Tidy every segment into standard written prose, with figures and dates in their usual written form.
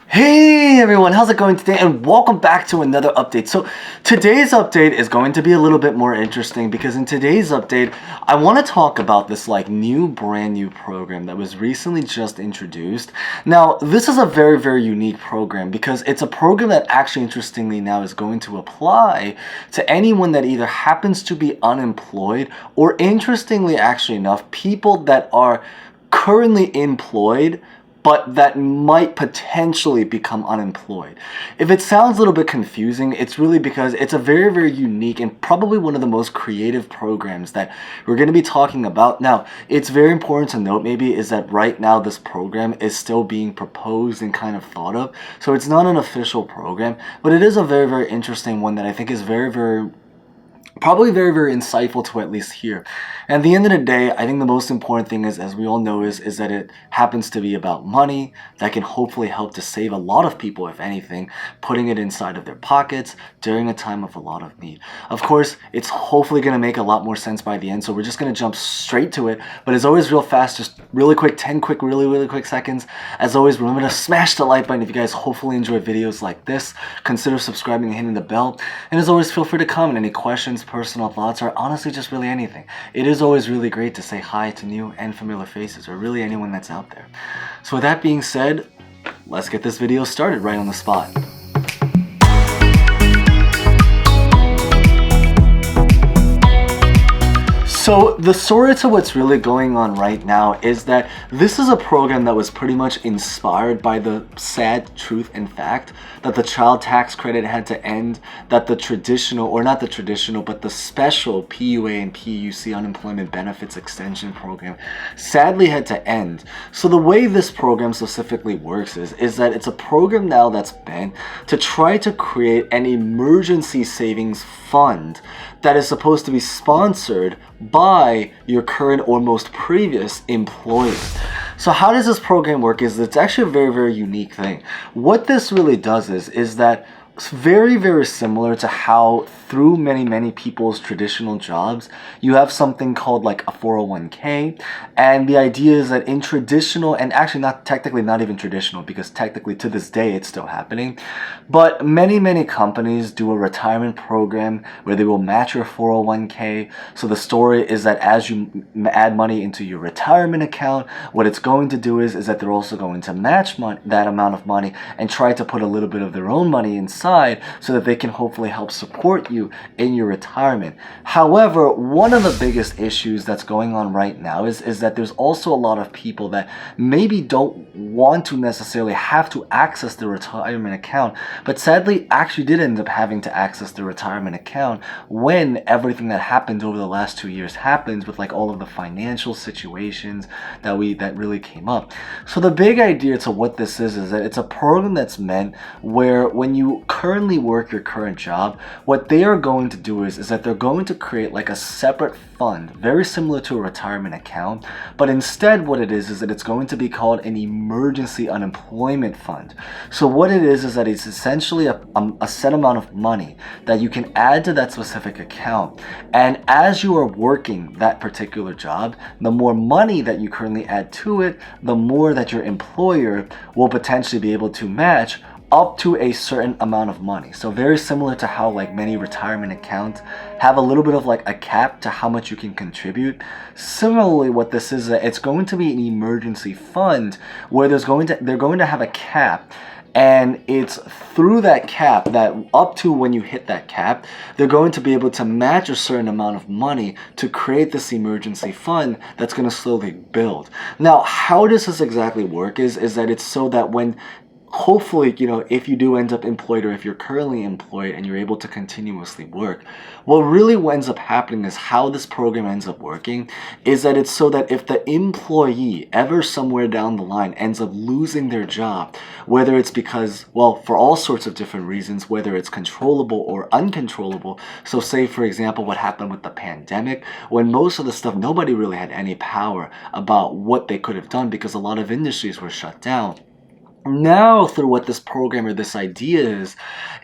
Hey everyone, how's it going today? And welcome back to another update. So today's update is going to be a little bit more interesting because in today's update, I want to talk about this brand new program that was recently just introduced. Now, this is a very unique program because it's a program that actually interestingly now is going to apply to anyone that either happens to be unemployed or interestingly actually enough, people that are currently employed but that might potentially become unemployed. If it sounds a little bit confusing, it's really because it's a very unique and probably one of the most creative programs that we're going to be talking about. Now, it's very important to note maybe is that right now this program is still being proposed and kind of thought of. So it's not an official program, but it is a very interesting one that I think is probably very insightful to at least hear. And at the end of the day, I think the most important thing is, as we all know, is that it happens to be about money that can hopefully help to save a lot of people, if anything, putting it inside of their pockets during a time of a lot of need. Of course, it's hopefully going to make a lot more sense by the end, so we're just going to jump straight to it. But as always, real fast, just really quick, 10 quick, really quick seconds. As always, remember to smash the like button if you guys hopefully enjoy videos like this. Consider subscribing and hitting the bell. And as always, feel free to comment any questions, personal thoughts, or honestly just really anything. It is always really great to say hi to new and familiar faces, or really anyone that's out there. So with that being said, let's get this video started right on the spot. So the story to what's really going on right now is that this is a program that was pretty much inspired by the sad truth and fact that the child tax credit had to end, that the traditional, or not the traditional, but the special PUA and PUC unemployment benefits extension program sadly had to end. So the way this program specifically works is that it's a program now that's meant to try to create an emergency savings fund that is supposed to be sponsored by your current or most previous employer. So how does this program work is it's actually a very unique thing. What this really does is that it's very similar to how through many people's traditional jobs, you have something called like a 401k. And the idea is that in traditional, and actually not even traditional, because technically to this day it's still happening, but many companies do a retirement program where they will match your 401k. So the story is that as you add money into your retirement account, what it's going to do is that they're also going to match that amount of money and try to put a little bit of their own money inside so that they can hopefully help support you in your retirement. However, one of the biggest issues that's going on right now is that there's also a lot of people that maybe don't want to necessarily have to access the retirement account, but sadly actually did end up having to access the retirement account when everything that happened over the last 2 years happens with like all of the financial situations that really came up. So the big idea to what this is that it's a program that's meant where when you currently work your current job, what they are going to do is that they're going to create like a separate fund, very similar to a retirement account, but instead what it is that it's going to be called an emergency unemployment fund. So what it is that it's essentially a set amount of money that you can add to that specific account. And as you are working that particular job, the more money that you currently add to it, the more that your employer will potentially be able to match up to a certain amount of money. So very similar to how like many retirement accounts have a little bit of like a cap to how much you can contribute. Similarly, what this is, it's going to be an emergency fund where they're going to have a cap. And it's through that cap that up to when you hit that cap, they're going to be able to match a certain amount of money to create this emergency fund that's going to slowly build. Now, how does this exactly work is that it's so that when hopefully, if you do end up employed or if you're currently employed and you're able to continuously work, what really ends up happening is how this program ends up working is that it's so that if the employee ever somewhere down the line ends up losing their job, whether it's because, well, for all sorts of different reasons, whether it's controllable or uncontrollable. So say, for example, what happened with the pandemic, when most of the stuff, nobody really had any power about what they could have done because a lot of industries were shut down. Now, through what this program or this idea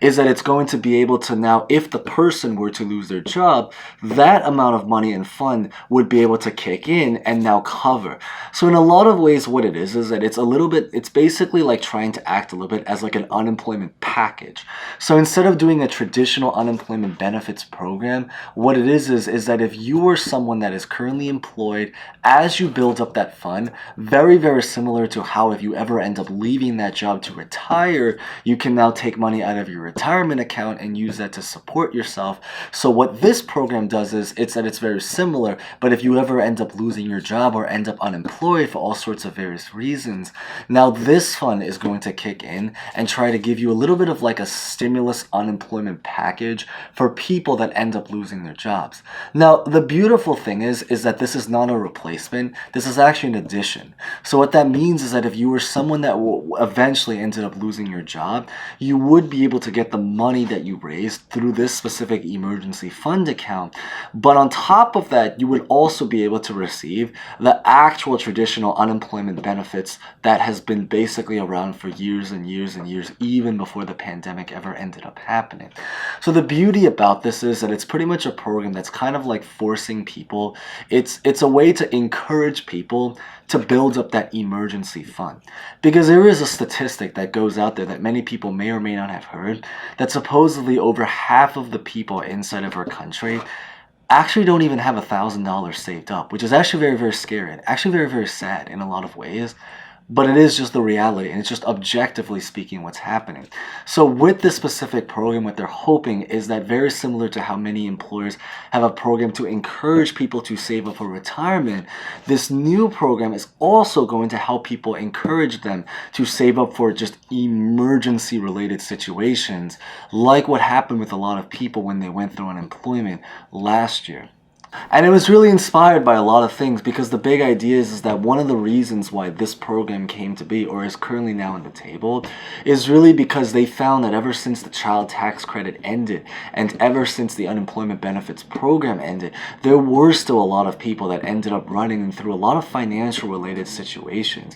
is that it's going to be able to now, if the person were to lose their job, that amount of money and fund would be able to kick in and now cover. So in a lot of ways, what it is that it's basically like trying to act a little bit as like an unemployment package. So instead of doing a traditional unemployment benefits program, what it is that if you are someone that is currently employed, as you build up that fund, very, very similar to how if you ever end up leaving that job to retire, you can now take money out of your retirement account and use that to support yourself. So what this program does is it's very similar, but if you ever end up losing your job or end up unemployed for all sorts of various reasons, now this fund is going to kick in and try to give you a little bit of like a stimulus unemployment package for people that end up losing their jobs. Now, the beautiful thing is that this is not a replacement. This is actually an addition. So what that means is that if you were someone that eventually ended up losing your job, you would be able to get the money that you raised through this specific emergency fund account. But on top of that, you would also be able to receive the actual traditional unemployment benefits that has been basically around for years and years and years, even before the pandemic ever ended up happening. So the beauty about this is that it's pretty much a program that's kind of like forcing people. It's a way to encourage people to build up that emergency fund. Because there is a statistic that goes out there that many people may or may not have heard, that supposedly over half of the people inside of our country actually don't even have $1,000 saved up, which is actually very, very scary and actually very, very sad in a lot of ways. But it is just the reality, and it's just objectively speaking what's happening. So with this specific program, what they're hoping is that very similar to how many employers have a program to encourage people to save up for retirement, this new program is also going to help people encourage them to save up for just emergency related situations, like what happened with a lot of people when they went through unemployment last year. And it was really inspired by a lot of things, because the big idea is that one of the reasons why this program came to be, or is currently now on the table, is really because they found that ever since the child tax credit ended and ever since the unemployment benefits program ended, there were still a lot of people that ended up running through a lot of financial related situations.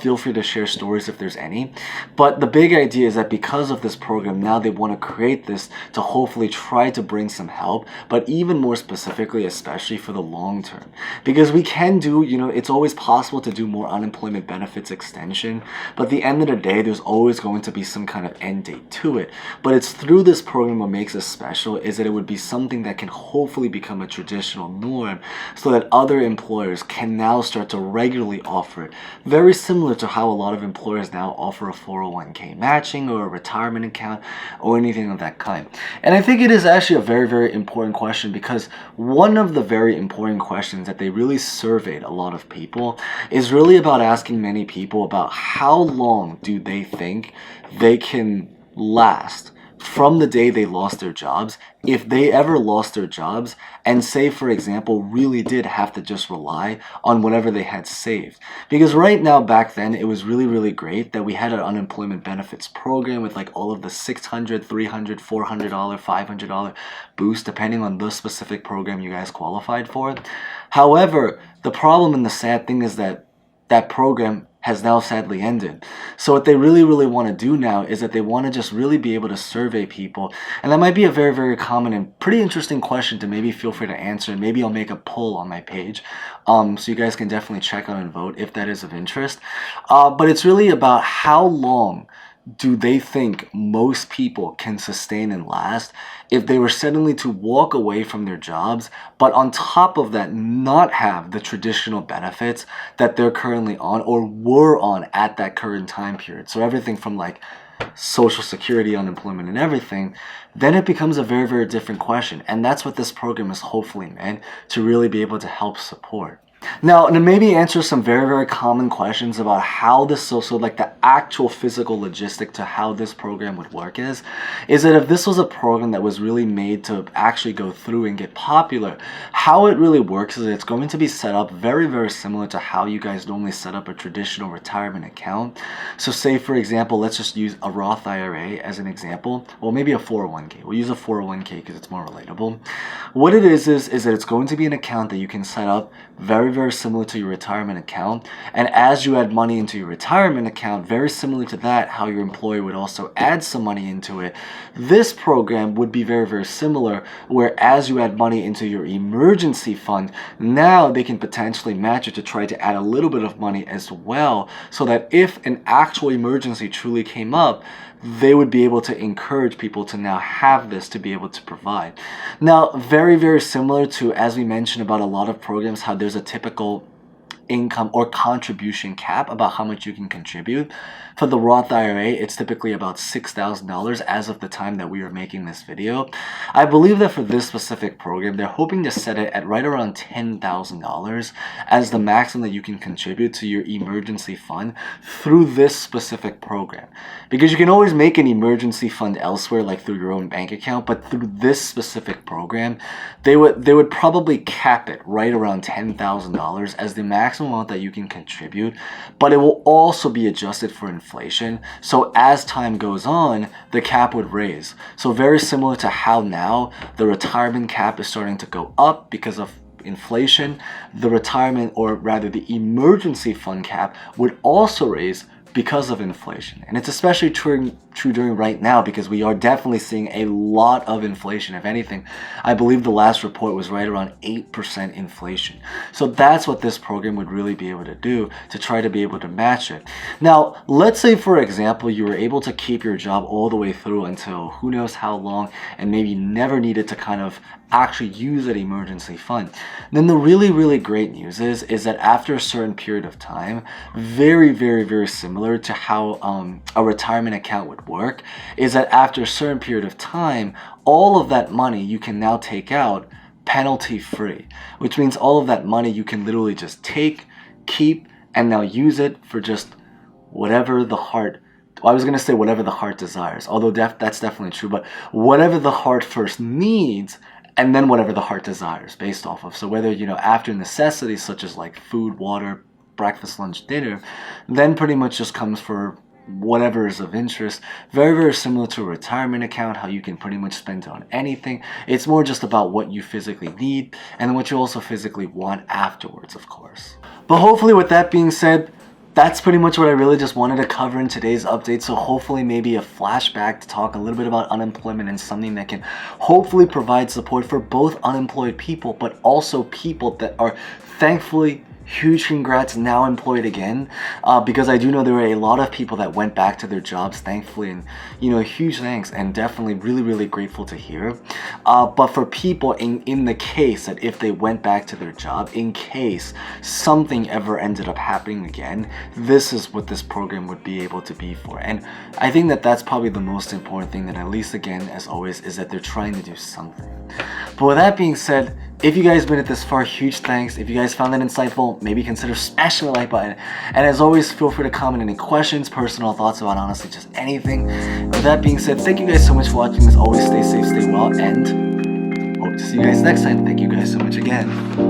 Feel free to share stories if there's any. But the big idea is that because of this program, now they want to create this to hopefully try to bring some help, but even more specifically, especially for the long term, because we can do, it's always possible to do more unemployment benefits extension, but at the end of the day, there's always going to be some kind of end date to it. But it's through this program, what makes it special is that it would be something that can hopefully become a traditional norm, so that other employers can now start to regularly offer it, very similar to how a lot of employers now offer a 401k matching or a retirement account or anything of that kind. And I think it is actually a very, very important question, because one of the very important questions that they really surveyed a lot of people is really about asking many people about how long do they think they can last from the day they lost their jobs, if they ever lost their jobs and, say, for example, really did have to just rely on whatever they had saved. Because right now, back then, it was really, really great that we had an unemployment benefits program with like all of the $600, $300, $400, $500 boost, depending on the specific program you guys qualified for. However, the problem and the sad thing is that that program has now sadly ended. So what they really, really want to do now is that they want to just really be able to survey people. And that might be a very, very common and pretty interesting question to maybe feel free to answer. And maybe I'll make a poll on my page. So you guys can definitely check out and vote if that is of interest. But it's really about how long do they think most people can sustain and last if they were suddenly to walk away from their jobs, but on top of that, not have the traditional benefits that they're currently on or were on at that current time period. So everything from like Social Security, unemployment, and everything, then it becomes a very, very different question. And that's what this program is hopefully meant to really be able to help support. Now, to maybe answer some very, very common questions about how this, so like the actual physical logistic to how this program would work is that if this was a program that was really made to actually go through and get popular, how it really works is it's going to be set up very, very similar to how you guys normally set up a traditional retirement account. So say, for example, let's just use a Roth IRA as an example, or maybe a 401k. We'll use a 401k because it's more relatable. What it is that it's going to be an account that you can set up very, very, very similar to your retirement account. And as you add money into your retirement account, very similar to that, how your employer would also add some money into it, this program would be very, very similar, where as you add money into your emergency fund, now they can potentially match it to try to add a little bit of money as well, so that if an actual emergency truly came up, they would be able to encourage people to now have this to be able to provide. Now, very, very similar to, as we mentioned about a lot of programs, how there's a typical income or contribution cap about how much you can contribute. For the Roth IRA, it's typically about $6,000 as of the time that we are making this video. I believe that for this specific program, they're hoping to set it at right around $10,000 as the maximum that you can contribute to your emergency fund through this specific program. Because you can always make an emergency fund elsewhere, like through your own bank account, but through this specific program, they would probably cap it right around $10,000 as the maximum amount that you can contribute, but it will also be adjusted for inflation. So as time goes on, the cap would raise. So very similar to how now the retirement cap is starting to go up because of inflation, the retirement, or rather the emergency fund cap, would also raise because of inflation. And it's especially true during right now, because we are definitely seeing a lot of inflation. If anything, I believe the last report was right around 8% inflation. So that's what this program would really be able to do to try to be able to match it. Now, let's say, for example, you were able to keep your job all the way through until who knows how long, and maybe never needed to kind of actually use that emergency fund. Then the really, really great news is that after a certain period of time, very, very, very similar to how a retirement account would work, is that after a certain period of time, all of that money you can now take out penalty free, which means all of that money you can literally just take, keep, and now use it for just whatever the heart, well, I was going to say whatever the heart desires, although that's definitely true, but whatever the heart first needs, and then whatever the heart desires based off of. So whether, after necessities such as like food, water, breakfast, lunch, dinner, then pretty much just comes for whatever is of interest. Very, very similar to a retirement account, how you can pretty much spend it on anything. It's more just about what you physically need and what you also physically want afterwards, of course. But hopefully, with that being said, that's pretty much what I really just wanted to cover in today's update. So hopefully maybe a flashback to talk a little bit about unemployment and something that can hopefully provide support for both unemployed people, but also people that are thankfully, huge congrats, now employed again, because I do know there were a lot of people that went back to their jobs, thankfully, and huge thanks, and definitely really, really grateful to hear. But for people in the case that if they went back to their job, in case something ever ended up happening again, this is what this program would be able to be for. And I think that that's probably the most important thing, that at least, again, as always, is that they're trying to do something. But with that being said, if you guys made it this far, huge thanks. If you guys found that insightful, maybe consider smashing the like button. And as always, feel free to comment any questions, personal thoughts about honestly just anything. With that being said, thank you guys so much for watching. As always, stay safe, stay well, and hope to see you guys next time. Thank you guys so much again.